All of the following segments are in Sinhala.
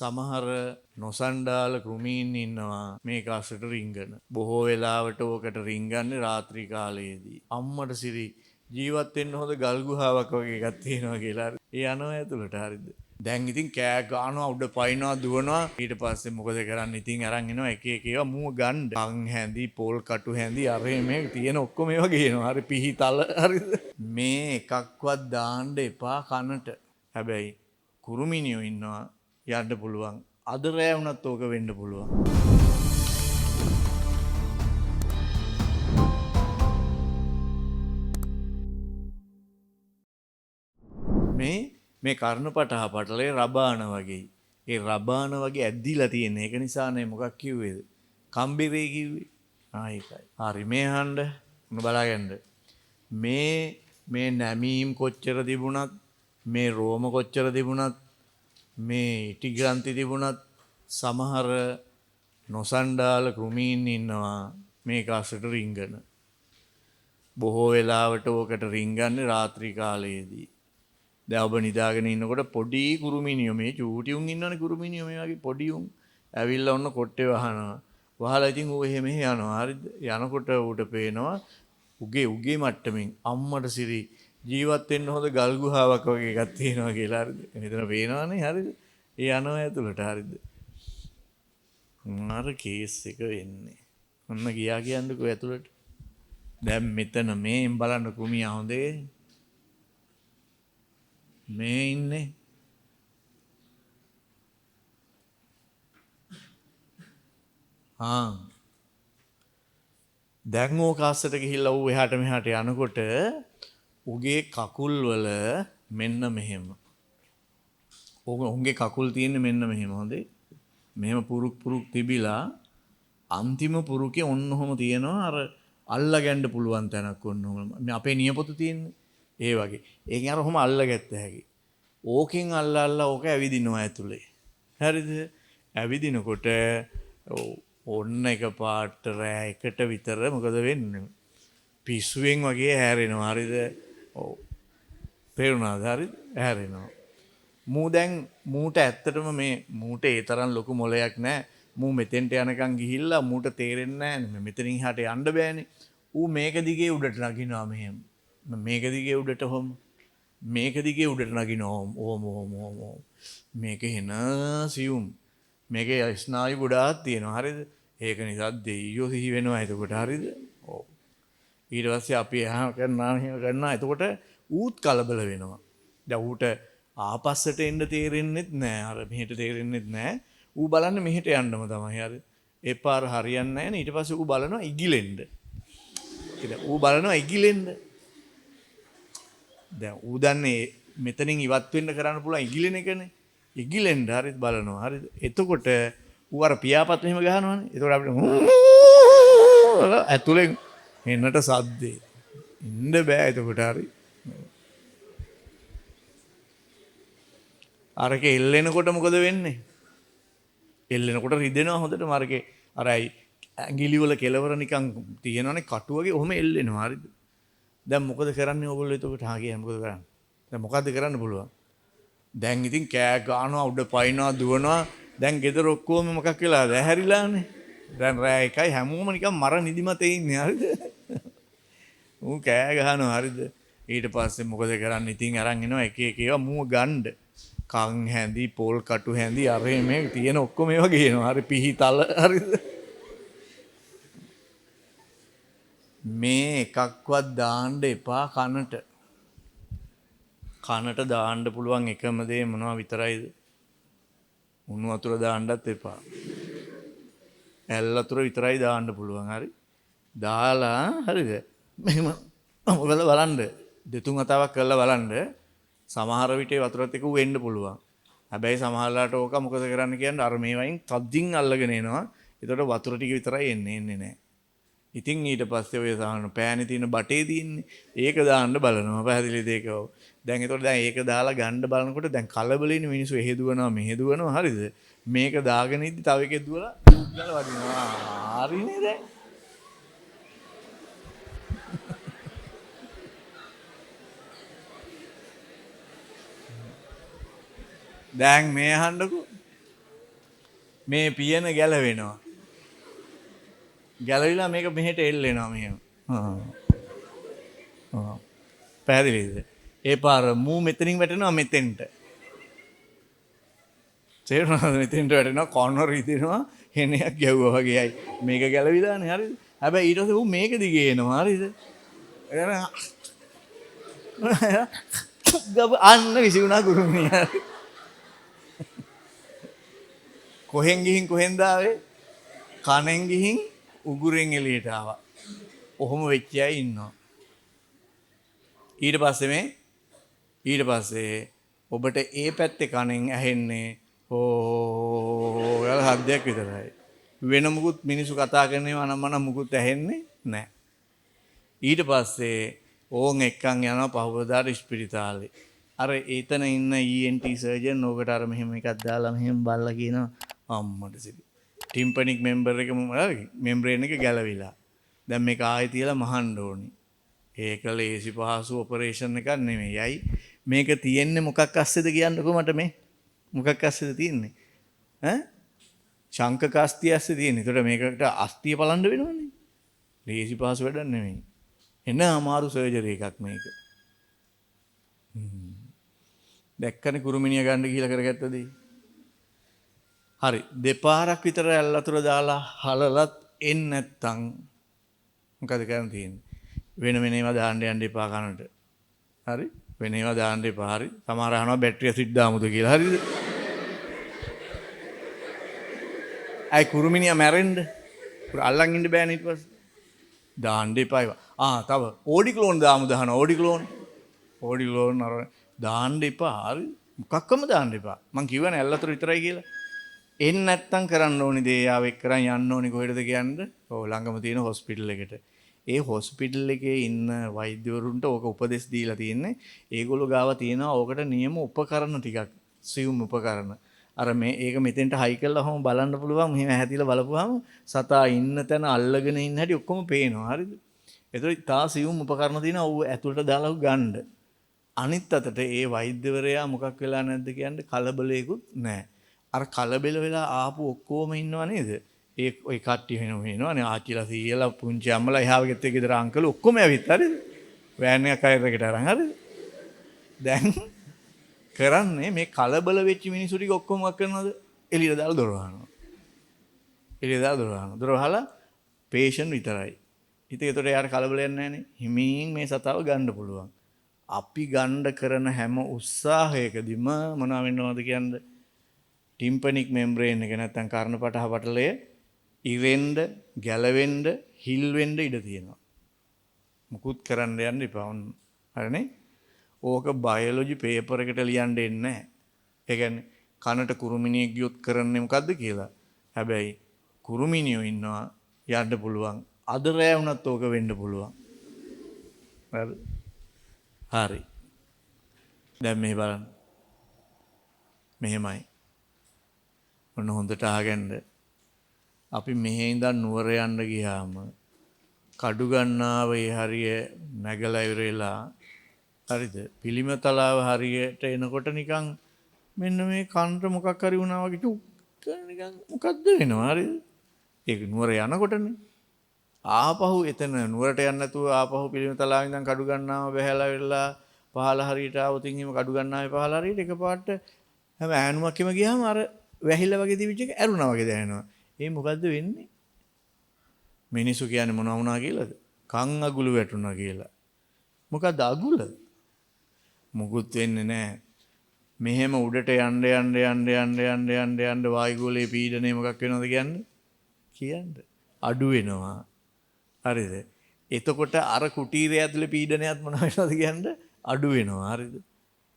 සමහර නොසන්ඩාල කෘමීන් ඉන්නවා මේ කාසට රිංගන. බොහෝ වෙලාවට ඕකට රිංගන්නේ රාත්‍රී කාලයේදී. අම්මට සිරි ජීවත් වෙන්න හොඳ ගල් ගුහාවක් වගේ එකක් තියෙනවා කියලා. ඒ යනවා ඇතුළට හරිද? දැන් ඉතින් කෑ ගන්නවා උඩ පයින්නවා දුවනවා ඊට පස්සේ මොකද කරන්නේ ඉතින් අරන් එනවා එක එක ඒවා මූව ගන්න. කන් හැඳි පොල් කටු හැඳි අර මේ තියෙන ඔක්කොම ඒවා ගේනවා. හරි පිහිතල හරිද? මේ එකක්වත් දාන්න එපා කනට. හැබැයි කුරුමිනියෝ ඉන්නවා යන්න පුළුවන්. අද රෑ වුණත් ඕක වෙන්න පුළුවන්. මේ කර්ණපටහ පටලේ රබාන වගේ. ඒ රබාන වගේ ඇද්දිලා තියෙන. ඒක නිසානේ මොකක් කිව්වේද? කම්බිරේ කිව්වේ. ඒකයි. හරි මේ අහන්න උන බලාගන්න. මේ නැමීම් කොච්චර තිබුණත් මේ රෝම කොච්චර තිබුණත් මේ ඉටි ග්‍රන්ථි තිබුණත් සමහර නොසන්ඩාල කෘමීන් ඉන්නවා මේ කාසට රිංගන. බොහෝ වෙලාවට ඕකට රිංගන්නේ රාත්‍රී කාලයේදී. දැන් ඔබ නිදාගෙන ඉන්නකොට පොඩි කුරුමිනියෝ මේ චූටි උන් ඉන්නවනේ කුරුමිනියෝ මේ වගේ පොඩි උන් ඇවිල්ලා ඔන්න කොට්ටේ වහනවා. වහලා ඉතින් ඌ එහෙම යනවා. හරිද? යනකොට ඌට පේනවා උගේ මට්ටමින් අම්මට සිරි ජීවත් වෙන්න හොඳ ගල් ගුහාවක් වගේ එකක් තියෙනවා කියලා. හරිද? මෙතන පේනවනේ. හරිද? ඒ යනවා ඇතුළට. හරිද? අර කේස් එක වෙන්නේ. ඔන්න ගියා කියන්නකෝ ඇතුළට. දැන් මෙතන මේන් බලන්න කුමියා හොඳේ. මේ ඉන්නේ. දැන් ඕක අස්සට ගිහිල්ලා ඌ එහාට මෙහාට යනකොට උගේ කකුල් වල මෙන්න මෙහෙම. උගේ කකුල් තියෙන්නේ මෙන්න මෙහෙම හොඳේ. මෙහෙම පුරුක් තිබිලා අන්තිම පුරුකේ ඔන්න ඔහම තියෙනවා අර අල්ලා ගන්න පුළුවන් තැනක් ඔන්න ඔහම. මේ අපේ නියපොතු තියෙන්නේ. ඒ වගේ. ඒකෙන් අර ඔහම අල්ලගත්ත හැකි. ඕකෙන් අල්ලලා ඕක ඇවිදිනවා ඇතුලේ. හරිද? ඇවිදිනකොට ඔන්න එක පාට රෑ එකට විතර මොකද වෙන්නේ? පිස්සුවෙන් වගේ හැරෙනවා. හරිද? ඔව්. පේරුණාද? හරිද? හැරෙනවා. මූට ඇත්තටම මේ මූට ඒ තරම් ලොකු මොලයක් නැහැ. මූ මෙතෙන්ට යනකම් ගිහිල්ලා මූට තේරෙන්නේ නැහැ. මෙතනින් එහාට යන්න බෑනේ. ඌ මේක දිගේ උඩට නගිනවා මෙහෙම. මේක දිගේ උඩට හොම. මේක දිගේ උඩට නගිනවා ඕම. මේක එන සියුම්. මේකේ ස්නායු ගොඩාක් තියෙනවා. හරිද? ඒක නිසා දෙයියෝ සිහි වෙනවා එතකොට. හරිද? ඔව්. ඊට පස්සේ අපි එහෙම කරනවා. එතකොට ඌත් කලබල වෙනවා. දැන් ඌට ආපස්සට එන්න තේරෙන්නෙත් නෑ. අර මෙහෙට තේරෙන්නෙත් නෑ. ඌ බලන්නේ මෙහෙට යන්නම තමයි. හරි. ඒ පාර හරියන්නේ නැහැ නේ. ඊට පස්සේ ඌ බලනවා ඉගිලෙන්න. ඌ බලනවා ඉගිලෙන්න. දැන් ඌ දන්නේ මෙතනින් ඉවත් වෙන්න කරන්න පුළුවන් ඉගිලෙන එකනේ. ඉගිලෙන්න හරිද බලනවා. හරිද? එතකොට ඌ අර පියාපත් මෙහෙම ගහනවනේ. එතකොට අපිට ඇතුලෙන් එන්නට සද්දේ. ඉන්න බෑ එතකොට. හරි. අරක එල්ලෙනකොට මොකද වෙන්නේ? එල්ලෙනකොට රිදෙනවා හොඳට. මාර්ගේ අර ඇඟිලි වල කෙලවර නිකන් තියෙනවනේ කටු වගේ. ඔහොම එල්ලෙනවා. හරිද? දැන් මොකද කරන්නේ ඕගොල්ලෝ එතකොට? කියන්නේ මොකද කරන්නේ? දැන් මොකද්ද කරන්න පුළුවන්? දැන් ඉතින් කෑ ගන්නවා උඩ පයින්නවා දුවනවා. දැන් ගෙදර ඔක්කොම මොකක් වෙලාද? ඇහැරිලානේ. දැන් රෑ එකයි හැමෝම නිකන් මර නිදිමතේ ඉන්නේ. හරිද? ඌ කෑ ගහනවා. හරිද? ඊට පස්සේ මොකද කරන්නේ? ඉතින් අරන් එනවා එක එක ඒවා මූව ගන්න. කන් හැඳි පොල් කටු හැඳි අර මේ තියෙන ඔක්කොම ඒවා ගේනවා. හරි පිහිතල. හරිද? මේ එකක්වත් දාන්න එපා කනට. කනට දාන්න පුළුවන් එකම දේ මොනවා විතරයිද? උණු වතුර දාන්නත් එපා. ඇල් වතුර විතරයි දාන්න පුළුවන්. හරි. දාලා හරිද? මෙහෙම මොකද බලන්න. දෙතුන් වතාවක් කරලා බලන්න. සමහර විට වතුරත් එක්ක වෙන්න පුළුවන්. හැබැයි සමහරලාට ඕක මොකද කරන්න කියන්නේ අර මේ වයින් තද්දින් අල්ලගෙන එනවා. ඒතකොට වතුර ටික විතරයි එන්නේ නැහැ. ඉතින් ඊට පස්සේ ඔය සාහන පෑනේ තියෙන බටේ තියෙන්නේ. ඒක දාන්න බලනවා. පැහැදිලිද ඒක? දැන් ඒතකොට දැන් ඒක දාලා ගන්න බලනකොට දැන් කලබලෙන්නේ මිනිස්සු එහෙ දුවනවා මෙහෙ දුවනවා. හරිද? මේක දාගෙන ඉද්දි තව එකෙක් දුවලා දාලා වදිනවා. හරිනේ දැන්. දැන් මේ අහන්නකෝ. මේ පියන ගැලවෙනවා. ගැලවිලා මේක මෙහෙට එල්ලෙනවා මෙහෙම. පැහැදිලිද? ඒ පාර මූ මෙතනින් වැටෙනවා මෙතෙන්ට. තේරුණාද? මෙතෙන්ට වැටෙනවා කෝනර් ඉදිනවා හෙනයක් ගැව්වා වගේයි. මේක ගැලවිලානේ හරිද? හැබැයි ඊට පස්සේ ඌ මේක දිගේ එනවා හරිද? අන්න විසිුණා ගුරුමිනියා. කොහෙන් ගිහින් කොහෙන්ද ආවේ? කනෙන් ගිහින් උගුරෙන් එළියට ආවා. ඔහොම වෙච්ච අය ඉන්නවා. ඊට පස්සේ ඔබට ඒ පැත්තේ කනෙන් ඇහෙන්නේ ඕ යාලා හද්දයක් විතරයි. වෙන මුකුත් මිනිස්සු කතා කරනවා නම් මන මුකුත් ඇහෙන්නේ නැහැ. ඊට පස්සේ ඕන් එක්කන් යනවා පහවදාට ස්පිරිතාලේ. අර එතන ඉන්න ENT සර්ජන් ඕකට අර මෙහෙම එකක් දාලා මෙහෙම බලලා කියනවා අම්මට සිරි. ටිම්පැනික් මෙම්බ්‍රේන් එක ගැලවිලා. දැන් මේක ආයෙ තියලා මහන්න ඕනි. ඒක ලේසි පහසු ඔපරේෂන් එකක් නෙමෙයි. අයි මේක තියෙන්නේ මොකක් අස්සේද කියන්නකෝ මට මේ. මොකක් අස්සේද තියෙන්නේ? ශංක කාස්තිය ඇස්සේ තියෙන්නේ. ඒතකොට මේකට අස්තිය බලන්න වෙනවනේ. ලේසි පහසු වැඩක් නෙමෙයි. එන අමාරු සර්ජරි එකක් මේක. දැක්කනේ කුරුමිනිය ගන්න කියලා කරගත්තදී. හරි දෙපාරක් විතර ඇල් අතුර දාලා හලලත් එන්නේ නැත්තම් මොකද කරන්න තියෙන්නේ? වෙන ඒවා දාන්න යන්න එපා කනට. හරි? වෙන ඒවා දාන්න එපා. හරි? සමහර අහනවා බැටරි ඇසිඩ් දාමුද කියලා. හරිද? අය කුරුමිනියා මැරෙන්න අල්ලන් ඉන්න බෑනේ ඊට පස්සේ. දාන්න එපා ඒවා. තව ඕඩික්ලෝන් දාමුද අහනවා. ඕඩික්ලෝන් අර දාන්න එපා. හරි? මොකක්කම දාන්න එපා. මං කිව්වනේ ඇල් අතුර විතරයි කියලා. එන්නේ නැත්තම් කරන්න ඕනි දේ ආව එක්කරන් යන්න ඕනි කොහෙටද කියන්නේ? ඔව් ළඟම තියෙන හොස්පිටල් එකට. ඒ හොස්පිටල් එකේ ඉන්න වෛද්‍යවරුන්ට ඕක උපදෙස් දීලා තියෙන්නේ. ඒගොල්ලෝ ගාව තියෙනවා ඕකට නියම උපකරණ ටිකක්. සියුම් උපකරණ. අර මේ ඒක මෙතෙන්ට හයි කරලා ඔහොම බලන්න පුළුවන්. මෙහෙම හැදිලා බලපුවාම සතා ඉන්න තැන අල්ලගෙන ඉන්න හැටි ඔක්කොම පේනවා. හරිද? ඒතකොට තා සියුම් උපකරණ තියෙනවා. ඌ ඇතුළට දාලා ගන්න. අනිත් අතට ඒ වෛද්‍යවරයා මොකක් වෙලා නැද්ද කියන්නේ කලබලයකුත් නැහැ. අර කලබල වෙලා ආපු ඔක්කොම ඉන්නව නේද? ඒ ඔය කට්ටිය වෙනවනේ ආච්චිලා සීයලා පුංචි අම්මලා එහා ගෙත්තේ ගෙදර අංකල් ඔක්කොම ඇවිත් හරිද? වෑන් එකක් අයරකට අරන් හරිද? දැන් කරන්නේ මේ කලබල වෙච්ච මිනිස්සු ටික ඔක්කොම මොකක් කරනවද? එළියට දාලා දොර වහනවා. දොර වහලා පේෂන් විතරයි. ඉතින් ඒතකොට යාර කලබලයක් නැහැනේ. හිමින් මේ සතාව ගන්න පුළුවන්. අපි ගන්න කරන හැම උත්සාහයකදීම මොනවා වෙනවද කියන්නේ? ටිම්පැනික් මෙම්බ්‍රේන් එක නැත්තම් කර්ණපටහ පටලය ඉවෙන්න, ගැලවෙන්න, හිල් වෙන්න ඉඩ තියෙනවා. මුකුත් කරන්න යන්න එපා. හරිනේ? ඕක බයොලොජි පේපර් එකට ලියන්න එන්නේ නැහැ. ඒ කියන්නේ කනට කුරුමිනියෙක් ගියොත් කරන්නේ මොකද්ද කියලා. හැබැයි කුරුමිනියෝ ඉන්නවා යන්න පුළුවන්. අද රෑ වුණත් ඕක වෙන්න පුළුවන්. හරි. දැන් මේ බලන්න. මෙහෙමයි. ඔන්න හොඳට අහගන්න. අපි මෙහෙ ඉඳන් නුවර යන්න ගියාම කඩු ගන්නාවේ හරිය නැගලා ඉවරලා හරිද? පිළිමතලාව හරියට එනකොට නිකන් මෙන්න මේ කන්ට මොකක් හරි වුණා වගේ චුක් නිකන් මොකද්ද වෙනව හරිද? ඒක නුවර යනකොටනේ. ආපහු එතන නුවරට යන්න නැතුව ආපහු පිළිමතලාව ඉඳන් කඩු ගන්නාව බහැලා වෙලා පහල හරියට ආවොතින් එහෙම කඩු ගන්නාවේ පහල හරියට එකපාරට හැම ඈනුමක් එම ගියාම අර වැහිලා වගේ තිබිච්ච එක ඇරුණා වගේ දැනෙනවා. ඒ මොකද්ද වෙන්නේ? මිනිස්සු කියන්නේ මොනවා වුණා කියලාද? කන් අගුළු වැටුණා කියලා. මොකද්ද අගුල? මොකුත් වෙන්නේ නැහැ. මෙහෙම උඩට යන්න වායුගෝලයේ පීඩනය මොකක් වෙනවද කියන්නේ? අඩු වෙනවා. හරිද? එතකොට අර කුටීරය ඇතුලේ පීඩනයත් මොන වෙනවද කියන්නේ? අඩු වෙනවා. හරිද?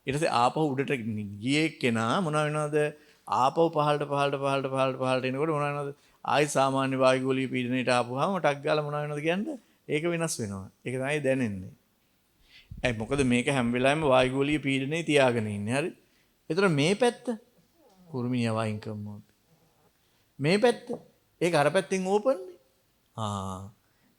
ඊට පස්සේ ආපහු උඩට ගියේ කෙනා මොන වෙනවද? ආපහු පහළට එනකොට මොන වෙනවද? ආයි සාමාන්‍ය වායුගෝලීය පීඩනයට ආපුවාම ටක් ගාලා මොන වෙනවද කියන්නේ? ඒක වෙනස් වෙනවා. ඒක තමයි දැනෙන්නේ. මොකද මේක හැම වෙලාවෙම වායුගෝලීය පීඩනයේ තියාගෙන ඉන්නේ. හරි? ඒතර මේ පැත්ත කුරුමිනිය වයින් කරනවා. මේ පැත්ත ඒක අර පැත්තෙන් ඕපන්නේ.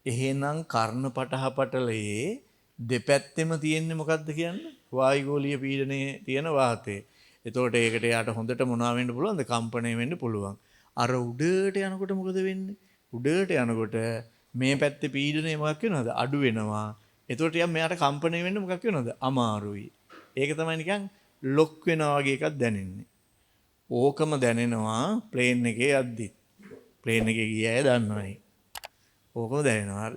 එහෙනම් කර්ණපටහ පටලයේ දෙපැත්තෙම තියෙන්නේ මොකද්ද කියන්නේ? වායුගෝලීය පීඩනයේ තියෙන වාතය. එතකොට ඒකට යාට හොඳට මොනවා වෙන්න පුළුවන්ද? කම්පණය වෙන්න පුළුවන්. අර උඩට යනකොට මොකද වෙන්නේ? උඩට යනකොට මේ පැත්තේ පීඩනය මොකක් වෙනවද? අඩු වෙනවා. එතකොට යා මෙයාට කම්පණය වෙන්න මොකක් වෙනවද? අමාරුයි. ඒක තමයි නිකන් ලොක් වෙනවා වගේ එකක් දැනෙන්නේ. ඕකම දැනෙනවා ප්ලේන් එකේ යද්දි. ප්ලේන් එකේ ගිය අය දන්නවනේ. ඕකම දැනෙනවා.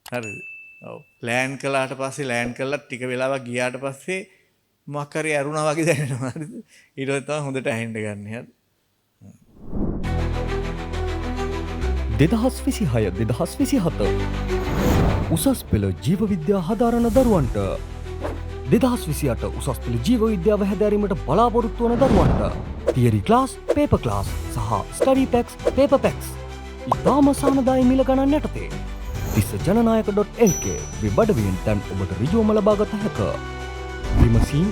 හරිද? ඔව්. ලෑන්ඩ් කළාට පස්සේ ලෑන්ඩ් කළා ටික වෙලාවක් ගියාට පස්සේ මොකක් හරි ඇරුණා වගේ දැනෙනවා. හරිද? ඊට පස්සේ තමයි හොඳට ඇහෙන්න ගන්න. හරිද? 2026-2027 උසස් පෙළ ජීව විද්‍යා හදාරන දරුවන්ට 2028 උසස් පෙළ ජීව විද්‍යාව හැදෑරීමට බලාපොරොත්තු වන දරුවන්ට තියරි ක්ලාස්, පේපර් ක්ලාස් සහ ස්ටඩි පැක්ස්, පේපර් පැක්ස් ඉතාම සානදායි මිල ගණන් යටතේ tissajananayaka.lk වෙබ් අඩවියෙන් දැන් ඔබට ඍජුවම ලබාගත හැක. විමසීම්